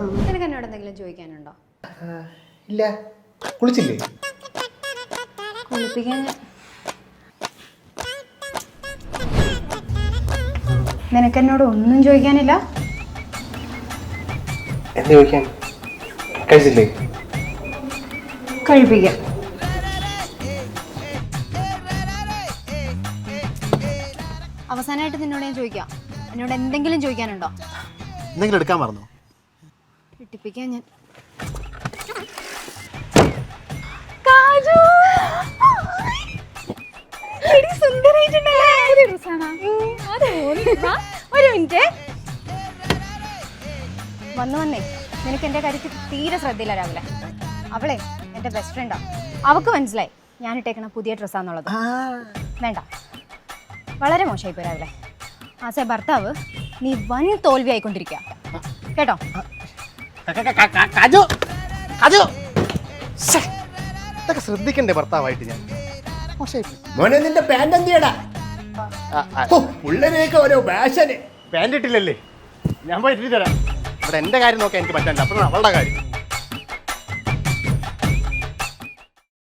നിനക്ക് എന്നോട് എന്തെങ്കിലും ചോദിക്കാനുണ്ടോ? ഇല്ല. കുളിച്ചില്ലേ? കുളിപ്പിക്കാൻ നിനക്ക് എന്നോട് ഒന്നും ചോദിക്കാനില്ല? എന്താ ചോദിക്കാൻ? കഴിച്ചില്ലേ? കഴിപ്പിക്കാം. അവസാനമായിട്ട് നിന്നോട് ഞാൻ ചോദിക്കാം, എന്നോട് എന്തെങ്കിലും ചോദിക്കാനുണ്ടോ? എന്തെങ്കിലും എടുക്കാൻ മറന്നോ? ഇട്ടിപ്പിക്കാൻ ഞാൻ. ഒരു മിനിറ്റ് വന്നേ, നിനക്ക് എൻ്റെ കാര്യത്തിൽ തീരെ ശ്രദ്ധയില്ല രാവിലെ. അവളെ എൻ്റെ ബെസ്റ്റ് ഫ്രണ്ടാ, അവക്ക് മനസ്സിലായി ഞാൻ ഇട്ടേക്കണ പുതിയ ഡ്രസ്സാന്നുള്ളത്. വേണ്ട, വളരെ മോശമായിപ്പോ രാവിലെ. ആസെ ഭർത്താവ് നീ വൻ തോൽവി ആയിക്കൊണ്ടിരിക്കുക കേട്ടോ. ഇതൊക്കെ ശ്രദ്ധിക്കണ്ടേ ഭർത്താവായിട്ട് ഞാൻ? മോനെ നിന്റെ പാന്റ് എന്തിയടാ? പിള്ളേരെയൊക്കെ ഓരോ ഫാഷന്. പാൻറ് ഇട്ടില്ലല്ലേ? ഞാൻ പോയിട്ട് തരാം. ഇവിടെ എൻ്റെ കാര്യം നോക്കാൻ എനിക്ക് പറ്റണ്ട, അപ്പോഴാണ് അവളുടെ കാര്യം.